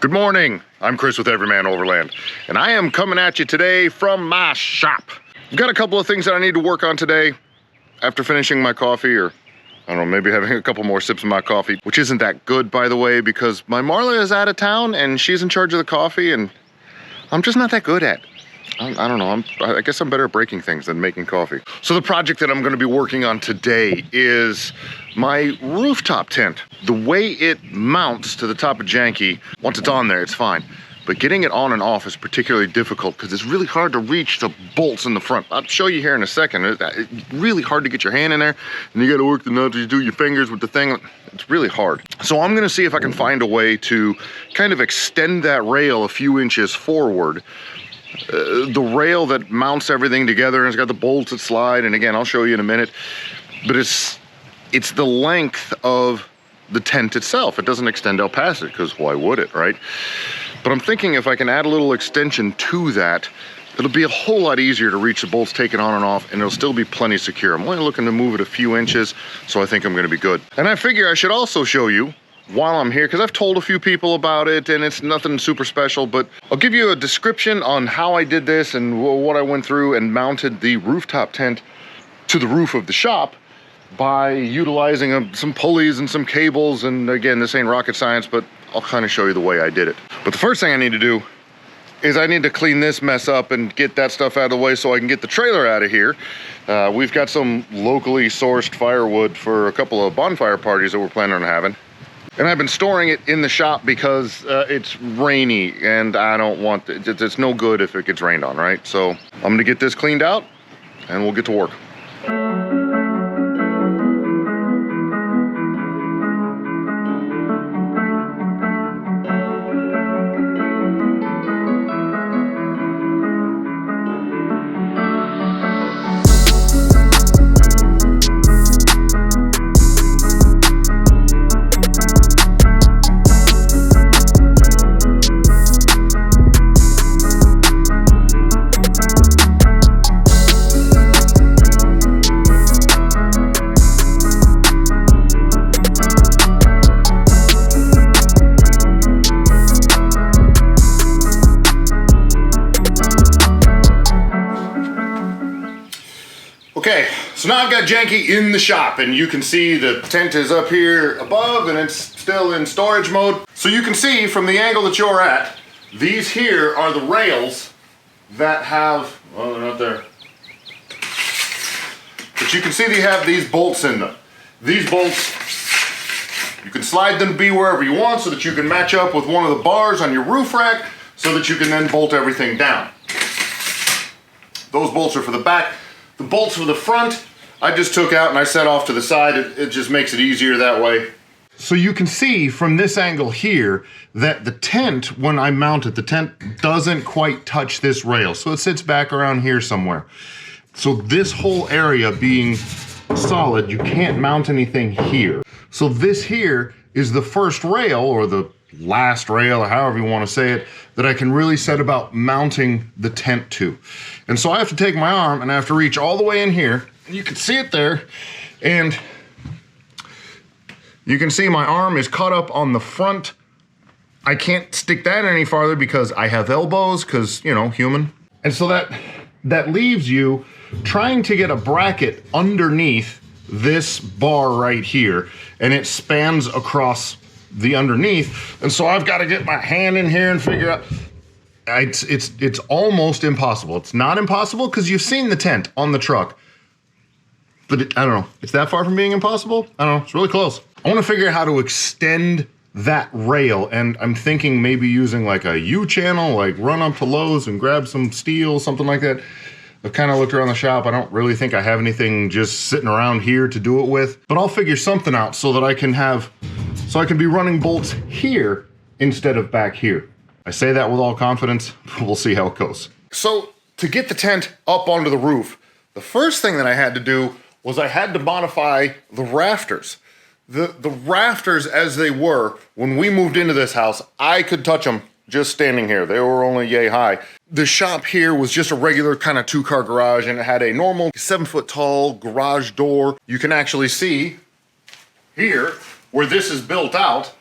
Good morning, I'm Chris with Everyman Overland, and I am coming at you today from my shop. I've got a couple of things that I need to work on today after finishing my coffee, or I don't know, maybe having a couple more sips of my coffee, which isn't that good, by the way, because my Marla is out of town and she's in charge of the coffee, and I'm just not that good at it. I don't know, I guess I'm better at breaking things than making coffee. So the project that I'm gonna be working on today is my rooftop tent. The way it mounts to the top of Janky, once it's on there, it's fine. But getting it on and off is particularly difficult because it's really hard to reach the bolts in the front. I'll show you here in a second. It's really hard to get your hand in there, and you gotta work the nuts, you do your fingers with the thing. It's really hard. So I'm gonna see if I can find a way to kind of extend that rail a few inches forward. The rail that mounts everything together, and it's got the bolts that slide, and again, I'll show you in a minute, but it's the length of the tent itself. It doesn't extend out past it, because why would it, right? But I'm thinking if I can add a little extension to that, it'll be a whole lot easier to reach the bolts, take it on and off, and it'll still be plenty secure. I'm only looking to move it a few inches, so I think I'm gonna be good. And I figure I should also show you while I'm here, because I've told a few people about it and it's nothing super special, but I'll give you a description on how I did this and what I went through and mounted the rooftop tent to the roof of the shop by utilizing some pulleys and some cables. And again, this ain't rocket science, but I'll kind of show you the way I did it. But the first thing I need to do is I need to clean this mess up and get that stuff out of the way so I can get the trailer out of here. We've got some locally sourced firewood for a couple of bonfire parties that we're planning on having. And I've been storing it in the shop because it's rainy and I don't want, it's no good if it gets rained on, right? So I'm gonna get this cleaned out and we'll get to work. Okay, so now I've got Janky in the shop, and you can see the tent is up here above and it's still in storage mode. So you can see from the angle that you're at, these here are the rails that have, well, they're not there. But you can see they have these bolts in them. These bolts, you can slide them to be wherever you want so that you can match up with one of the bars on your roof rack so that you can then bolt everything down. Those bolts are for the back. The bolts for the front, I just took out and I set off to the side. It just makes it easier that way. So you can see from this angle here that the tent, when I mount it, the tent doesn't quite touch this rail. So it sits back around here somewhere. So this whole area being solid, you can't mount anything here. So this here is the first rail, or the last rail, or however you want to say it, that I can really set about mounting the tent to. And so I have to take my arm and I have to reach all the way in here. You can see it there, and you can see my arm is caught up on the front. I can't stick that any farther because I have elbows, because, you know, human. And so that leaves you trying to get a bracket underneath this bar right here, and it spans across the underneath. And so I've got to get my hand in here and figure out, it's almost impossible. It's not impossible because you've seen the tent on the truck, but I don't know, it's that far from being impossible. I don't know, it's really close. I want to figure out how to extend that rail, and I'm thinking maybe using like a U-channel, like run up to Lowe's and grab some steel, something like that. I've kind of looked around the shop. I don't really think I have anything just sitting around here to do it with, but I'll figure something out so that I can be running bolts here instead of back here. I say that with all confidence, but we'll see how it goes. So to get the tent up onto the roof, the first thing that I had to do was I had to modify the rafters. The rafters as they were, when we moved into this house, I could touch them just standing here. They were only yay high. The shop here was just a regular kind of 2-car garage, and it had a normal 7-foot tall garage door. You can actually see here where this is built out,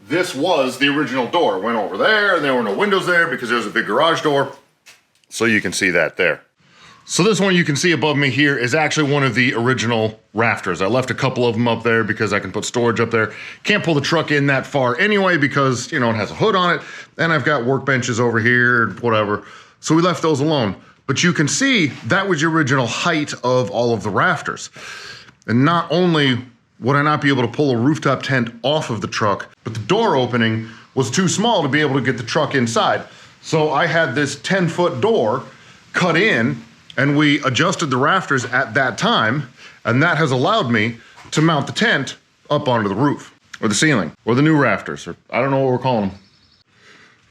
this was the original door. Went over there and there were no windows there because there's a big garage door. So you can see that there. So this one you can see above me here is actually one of the original rafters. I left a couple of them up there because I can put storage up there. Can't pull the truck in that far anyway because, you know, it has a hood on it, and I've got workbenches over here, whatever. So we left those alone. But you can see that was the original height of all of the rafters. And not only would I not be able to pull a rooftop tent off of the truck, but the door opening was too small to be able to get the truck inside. So I had this 10-foot door cut in, and we adjusted the rafters at that time, and that has allowed me to mount the tent up onto the roof, or the ceiling, or the new rafters, or I don't know what we're calling them.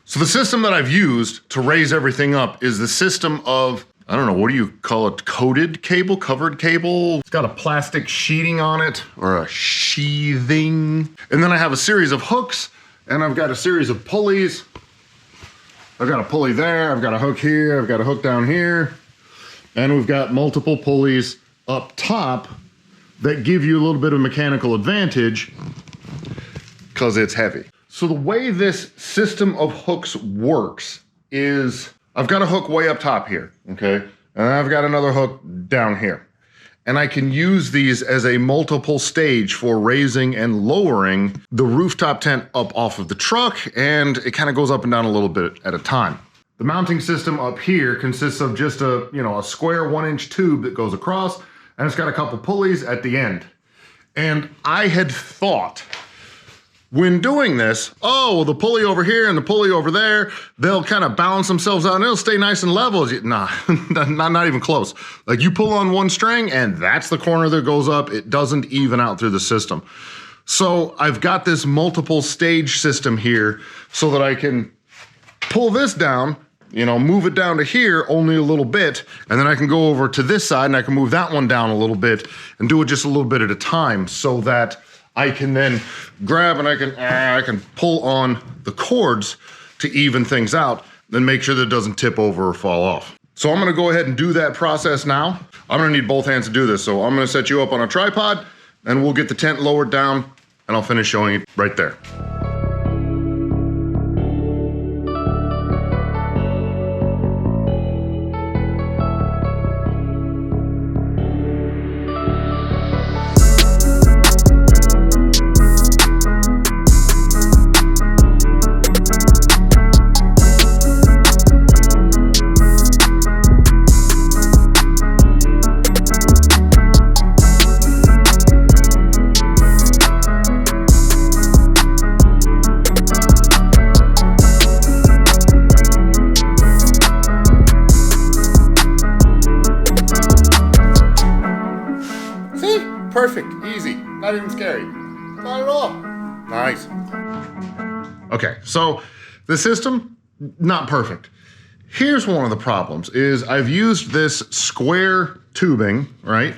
So the system that I've used to raise everything up is the system of, I don't know, what do you call it? Coated cable, covered cable? It's got a plastic sheeting on it, or a sheathing. And then I have a series of hooks, and I've got a series of pulleys. I've got a pulley there, I've got a hook here, I've got a hook down here. And we've got multiple pulleys up top that give you a little bit of mechanical advantage because it's heavy. So the way this system of hooks works is I've got a hook way up top here, okay? And I've got another hook down here. And I can use these as a multiple stage for raising and lowering the rooftop tent up off of the truck, and it kind of goes up and down a little bit at a time. The mounting system up here consists of just a, you know, a square 1-inch tube that goes across, and it's got a couple pulleys at the end. And I had thought when doing this, oh, well, the pulley over here and the pulley over there, they'll kind of balance themselves out and it'll stay nice and level. Nah, not even close. Like you pull on one string and that's the corner that goes up. It doesn't even out through the system. So I've got this multiple stage system here so that I can pull this down, you know, move it down to here only a little bit, and then I can go over to this side and I can move that one down a little bit and do it just a little bit at a time so that I can then grab and I can pull on the cords to even things out, then make sure that it doesn't tip over or fall off. So I'm gonna go ahead and do that process now. I'm gonna need both hands to do this. So I'm gonna set you up on a tripod and we'll get the tent lowered down and I'll finish showing you right there. Perfect, easy, not even scary. Not at all. Nice. Okay, so the system, not perfect. Here's one of the problems is I've used this square tubing, right?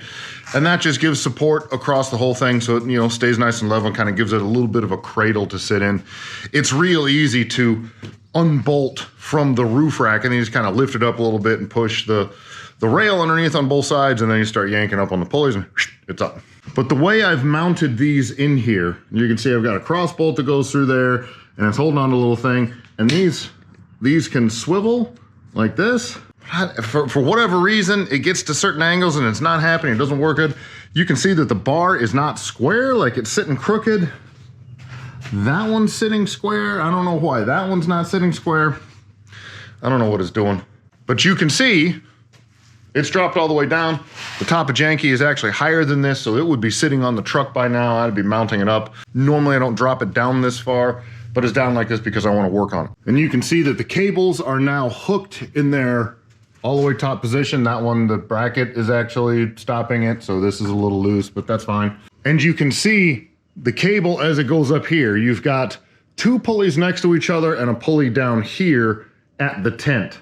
And that just gives support across the whole thing so it, you know, stays nice and level and kind of gives it a little bit of a cradle to sit in. It's real easy to unbolt from the roof rack and then you just kind of lift it up a little bit and push the rail underneath on both sides, and then you start yanking up on the pulleys and it's up. But the way I've mounted these in here, you can see I've got a cross bolt that goes through there and it's holding on to a little thing, and these can swivel like this. For whatever reason, it gets to certain angles and it's not happening, it doesn't work good. You can see that the bar is not square, like it's sitting crooked. That one's sitting square. I don't know why that one's not sitting square. I don't know what it's doing. But you can see it's dropped all the way down. The top of Janky is actually higher than this, so it would be sitting on the truck by now. I'd be mounting it up. Normally I don't drop it down this far, but it's down like this because I want to work on it. And you can see that the cables are now hooked in their all the way top position. That one, the bracket is actually stopping it, so this is a little loose, but that's fine. And you can see the cable as it goes up here. You've got two pulleys next to each other and a pulley down here at the tent.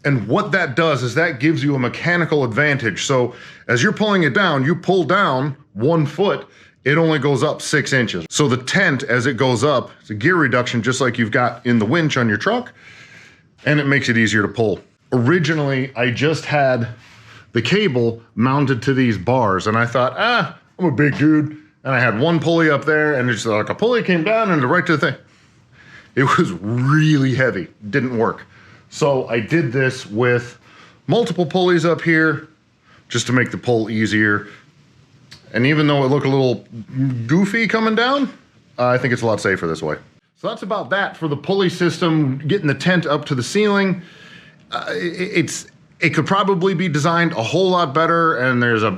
And what that does is that gives you a mechanical advantage. So as you're pulling it down, you pull down 1 foot, it only goes up 6 inches. So the tent, as it goes up, it's a gear reduction just like you've got in the winch on your truck, and it makes it easier to pull. Originally, I just had the cable mounted to these bars, and I thought, I'm a big dude. and I had one pulley up there, and it's like a pulley came down and right to the thing. It was really heavy, didn't work. So I did this with multiple pulleys up here just to make the pull easier. And even though it looked a little goofy coming down, I think it's a lot safer this way. So that's about that for the pulley system, getting the tent up to the ceiling. It could probably be designed a whole lot better, and there's a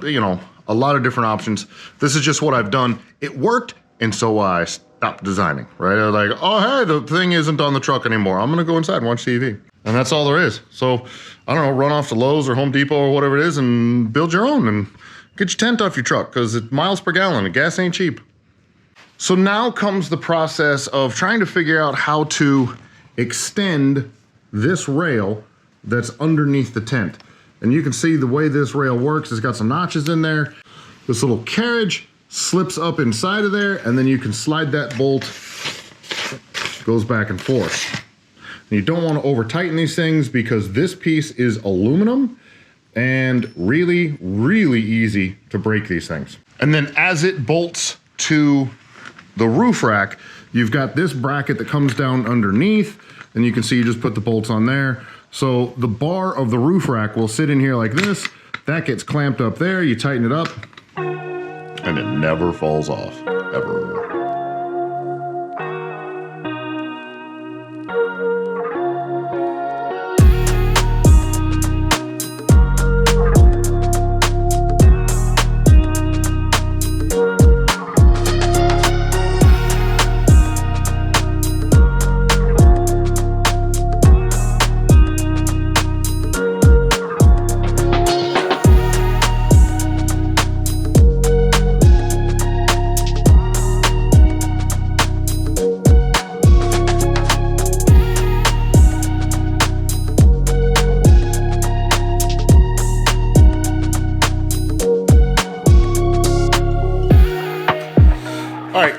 lot of different options. This is just what I've done. It worked, and so I stopped designing, right? I was like, oh, hey, the thing isn't on the truck anymore. I'm gonna go inside and watch TV. And that's all there is. So, I don't know, run off to Lowe's or Home Depot or whatever it is and build your own and get your tent off your truck, because it's miles per gallon and gas ain't cheap. So now comes the process of trying to figure out how to extend this rail that's underneath the tent. And you can see the way this rail works, it's got some notches in there. This little carriage slips up inside of there, and then you can slide that bolt, goes back and forth. And you don't want to over tighten these things because this piece is aluminum and really, really easy to break these things. And then as it bolts to the roof rack, you've got this bracket that comes down underneath, and you can see you just put the bolts on there. So the bar of the roof rack will sit in here like this. That gets clamped up there, you tighten it up, and it never falls off, ever.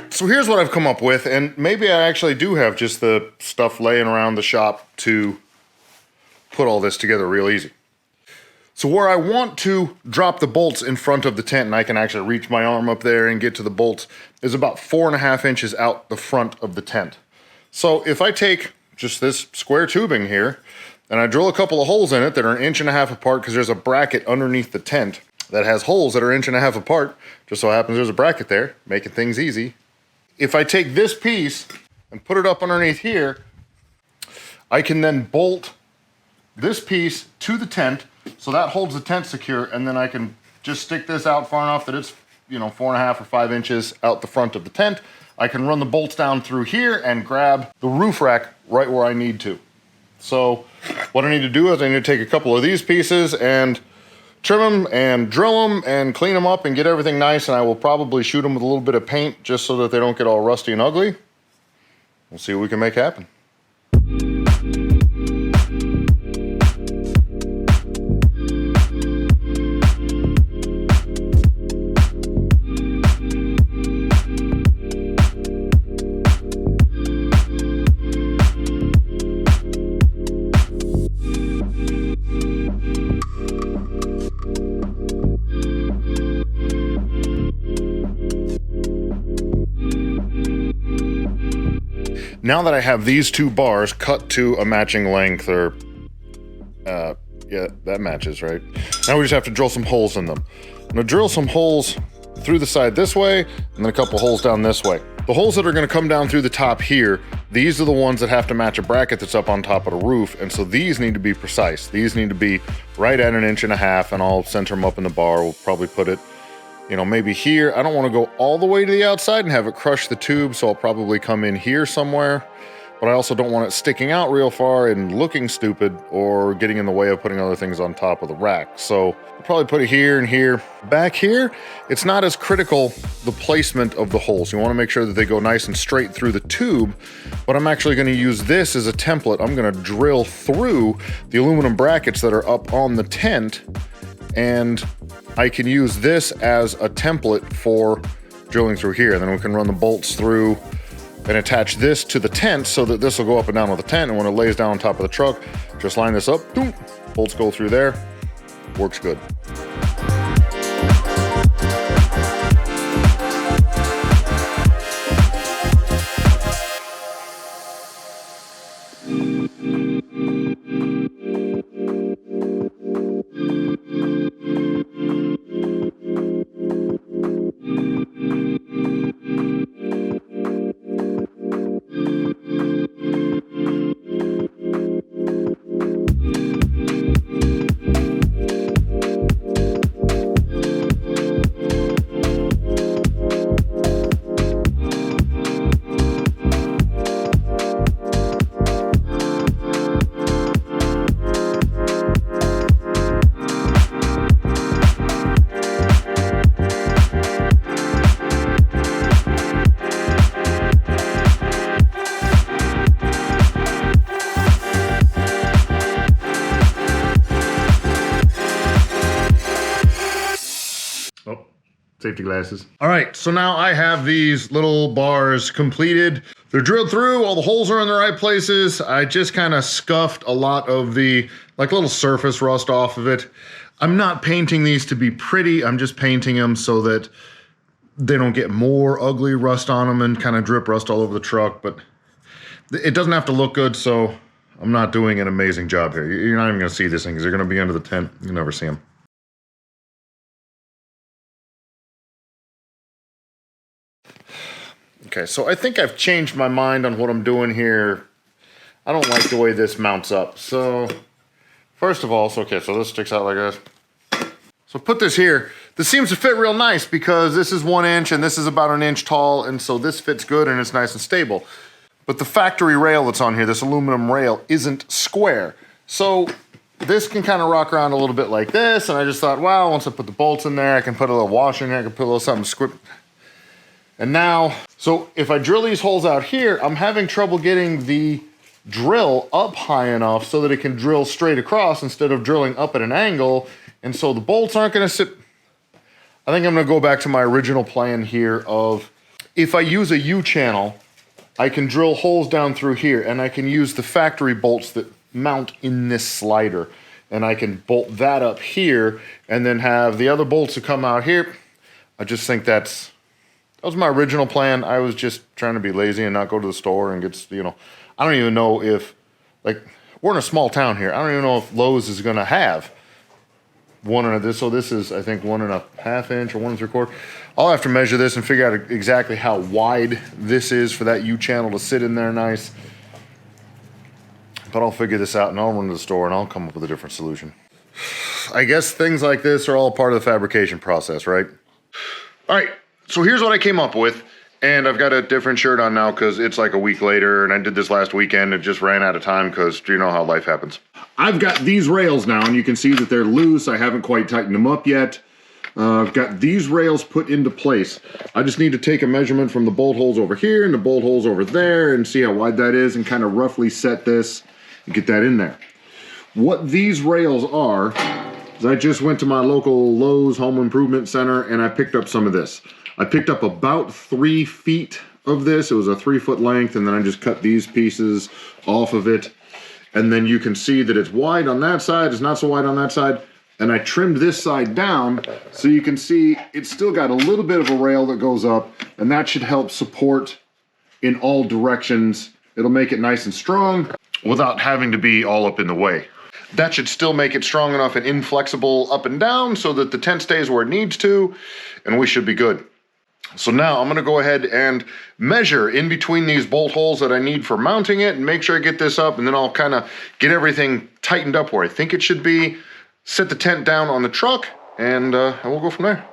So here's what I've come up with, and maybe I actually do have just the stuff laying around the shop to put all this together real easy. So where I want to drop the bolts in front of the tent, and I can actually reach my arm up there and get to the bolts, is about 4.5 inches out the front of the tent. So if I take just this square tubing here, and I drill a couple of holes in it that are 1.5 inches apart, because there's a bracket underneath the tent that has holes that are 1.5 inches apart, just so happens there's a bracket there, making things easy. If I take this piece and put it up underneath here, I can then bolt this piece to the tent, so that holds the tent secure, and then I can just stick this out far enough that it's, 4.5 or 5 inches out the front of the tent. I can run the bolts down through here and grab the roof rack right where I need to. So what I need to do is I need to take a couple of these pieces and trim them and drill them and clean them up and get everything nice, and I will probably shoot them with a little bit of paint just so that they don't get all rusty and ugly. We'll see what we can make happen. Now that I have these two bars cut to a matching length, or yeah, that matches, right? Now we just have to drill some holes in them. I'm gonna drill some holes through the side this way, and then a couple holes down this way. The holes that are gonna come down through the top here, these are the ones that have to match a bracket that's up on top of the roof, and so these need to be precise. These need to be right at 1.5 inches, and I'll center them up in the bar. We'll probably put it, maybe here. I don't want to go all the way to the outside and have it crush the tube, so I'll probably come in here somewhere. But I also don't want it sticking out real far and looking stupid or getting in the way of putting other things on top of the rack. So I'll probably put it here and here. Back here, it's not as critical, the placement of the holes. You want to make sure that they go nice and straight through the tube, but I'm actually going to use this as a template. I'm going to drill through the aluminum brackets that are up on the tent, and I can use this as a template for drilling through here. And then we can run the bolts through and attach this to the tent so that this will go up and down with the tent, and when it lays down on top of the truck, just line this up, boom, bolts go through there, works good. Safety glasses. All right, so now I have these little bars completed. They're drilled through, all the holes are in the right places. I just kind of scuffed a lot of the like little surface rust off of it. I'm not painting these to be pretty, I'm just painting them so that they don't get more ugly rust on them and kind of drip rust all over the truck, but it doesn't have to look good, so I'm not doing an amazing job here. You're not even gonna see this thing because they're gonna be under the tent. You'll never see them. Okay, so I think I've changed my mind on what I'm doing here. I don't like the way this mounts up. So, first of all, so this sticks out like this. So put this here. This seems to fit real nice because this is 1 inch and this is about 1 inch tall, and so this fits good and it's nice and stable. But the factory rail that's on here, this aluminum rail, isn't square. So this can kind of rock around a little bit like this, and I just thought, wow, once I put the bolts in there, I can put a little washer in there, I can put a little something squip. And now, so if I drill these holes out here, I'm having trouble getting the drill up high enough so that it can drill straight across instead of drilling up at an angle. And so the bolts aren't gonna sit. I think I'm gonna go back to my original plan here of, if I use a U-channel, I can drill holes down through here and I can use the factory bolts that mount in this slider. And I can bolt that up here and then have the other bolts that come out here. I just think that was my original plan. I was just trying to be lazy and not go to the store and get, you know, I don't even know if, like, we're in a small town here. I don't even know if Lowe's is gonna have one of this. So this is, I think, 1.5 inch or 1 3/4. I'll have to measure this and figure out exactly how wide this is for that U-channel to sit in there nice. But I'll figure this out and I'll run to the store and I'll come up with a different solution. I guess things like this are all part of the fabrication process, right? All right. So here's what I came up with, and I've got a different shirt on now because it's like a week later, and I did this last weekend and just ran out of time because you know how life happens. I've got these rails now, and you can see that they're loose. I haven't quite tightened them up yet. I've got these rails put into place. I just need to take a measurement from the bolt holes over here and the bolt holes over there and see how wide that is and kind of roughly set this and get that in there. What these rails are is I just went to my local Lowe's Home Improvement Center and I picked up some of this. I picked up about 3 feet of this. It was a 3-foot length, and then I just cut these pieces off of it. And then you can see that it's wide on that side, it's not so wide on that side. And I trimmed this side down so you can see it's still got a little bit of a rail that goes up, and that should help support in all directions. It'll make it nice and strong without having to be all up in the way. That should still make it strong enough and inflexible up and down so that the tent stays where it needs to, and we should be good. So now I'm gonna go ahead and measure in between these bolt holes that I need for mounting it and make sure I get this up, and then I'll kind of get everything tightened up where I think it should be, set the tent down on the truck, and we'll go from there.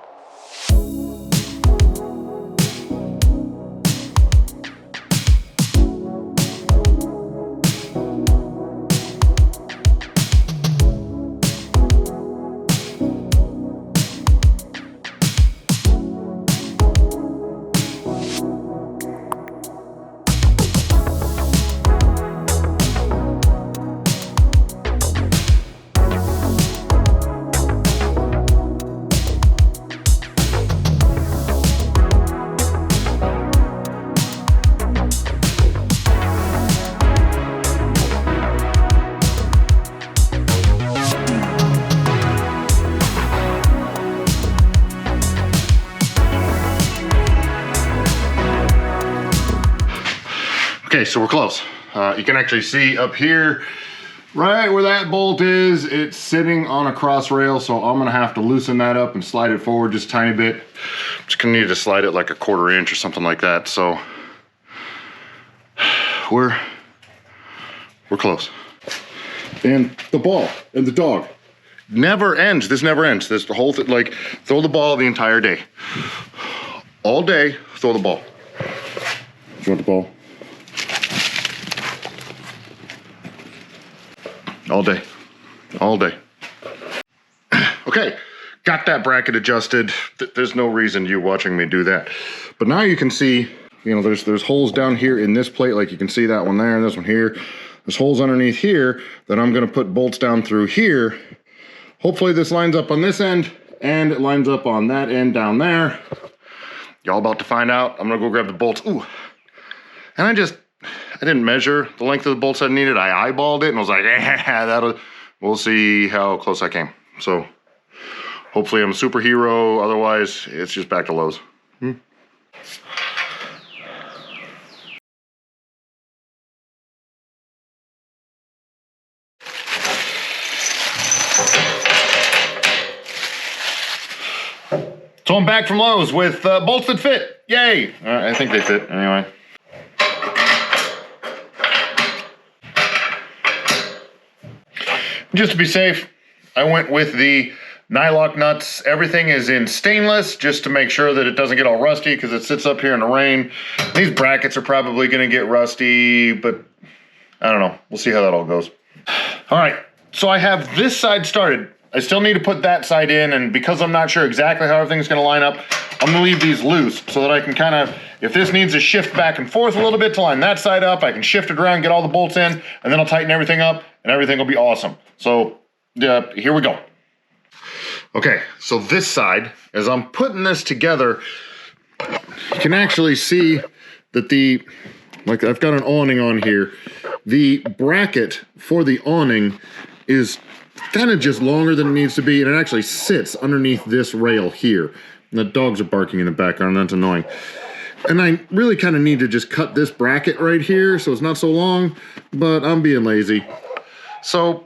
Okay, so we're close. You can actually see up here, right where that bolt is, it's sitting on a cross rail, so I'm gonna have to loosen that up and slide it forward just a tiny bit. Just gonna need to slide it like a 1/4 inch or something like that, so we're close. And the ball and the dog never ends. This never ends. This the whole thing, like, throw the ball the entire day. All day, throw the ball. You want the ball? All day, all day. Okay, got that bracket adjusted. There's no reason you watching me do that. But now you can see, you know, there's holes down here in this plate, like you can see that one there and this one here. There's holes underneath here that I'm gonna put bolts down through here. Hopefully this lines up on this end, and it lines up on that end down there. Y'all about to find out. I'm gonna go grab the bolts. Ooh, and I didn't measure the length of the bolts I needed. I eyeballed it and was like, we'll see how close I came. So hopefully I'm a superhero. Otherwise, it's just back to Lowe's. So I'm back from Lowe's with bolts that fit. Yay! I think they fit anyway. Just to be safe, I went with the nylock nuts. Everything is in stainless just to make sure that it doesn't get all rusty because it sits up here in the rain. These brackets are probably gonna get rusty, but I don't know. We'll see how that all goes. All right, so I have this side started. I still need to put that side in, and because I'm not sure exactly how everything's gonna line up, I'm gonna leave these loose so that I can kind of, if this needs to shift back and forth a little bit to line that side up, I can shift it around, get all the bolts in, and then I'll tighten everything up, and everything will be awesome. So, here we go. Okay, so this side, as I'm putting this together, you can actually see that like I've got an awning on here. The bracket for the awning is kind of just longer than it needs to be, and it actually sits underneath this rail here. And the dogs are barking in the background, that's annoying. And I really kind of need to just cut this bracket right here so it's not so long, but I'm being lazy. So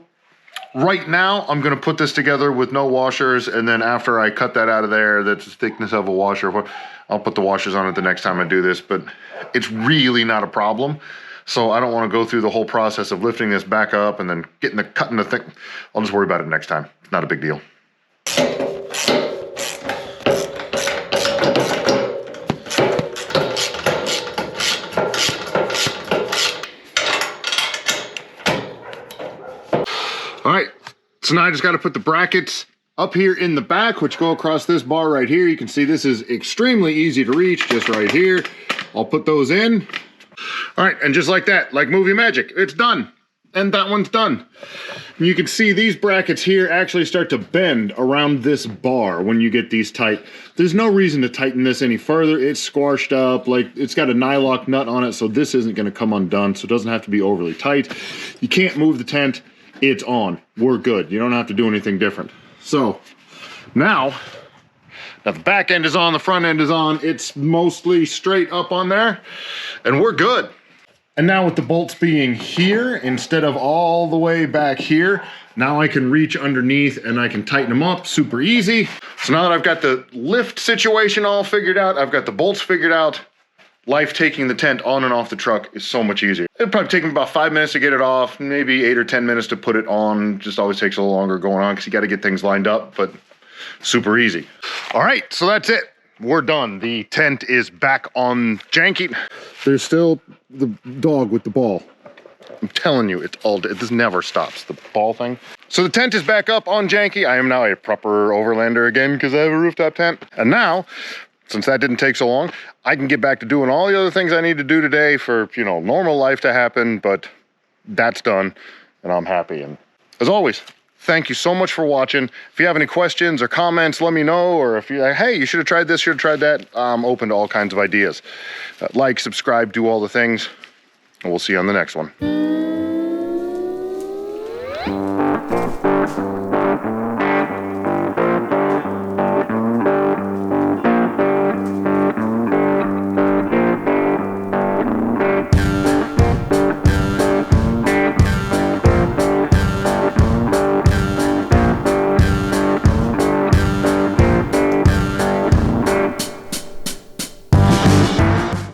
right now, I'm gonna put this together with no washers, and then after I cut that out of there, that's the thickness of a washer, I'll put the washers on it the next time I do this, but it's really not a problem. So I don't wanna go through the whole process of lifting this back up and then cutting the thing. I'll just worry about it next time. Not a big deal. All right, so now I just gotta put the brackets up here in the back, which go across this bar right here. You can see this is extremely easy to reach, just right here. I'll put those in. All right, and just like that, like movie magic, it's done. And that one's done. And you can see these brackets here actually start to bend around this bar when you get these tight. There's no reason to tighten this any further. It's squashed up, like it's got a nylock nut on it, so this isn't gonna come undone, so it doesn't have to be overly tight. You can't move the tent, it's on. We're good, you don't have to do anything different. So, now the back end is on, the front end is on, it's mostly straight up on there, and we're good. And now with the bolts being here instead of all the way back here, now I can reach underneath and I can tighten them up super easy. So now that I've got the lift situation all figured out, I've got the bolts figured out, life taking the tent on and off the truck is so much easier. It'll probably take me about 5 minutes to get it off, maybe 8 or 10 minutes to put it on. Just always takes a little longer going on because you got to get things lined up, but super easy. All right, so that's it. We're done. The tent is back on janky. There's still the dog with the ball. I'm telling you, this never stops, the ball thing. So the tent is back up on janky. I am now a proper overlander again because I have a rooftop tent. And now, since that didn't take so long, I can get back to doing all the other things I need to do today for, you know, normal life to happen, but that's done and I'm happy. And as always, thank you so much for watching. If you have any questions or comments, let me know. Or if you're like, hey, you should have tried this, should have tried that, I'm open to all kinds of ideas. Like, subscribe, do all the things, and we'll see you on the next one.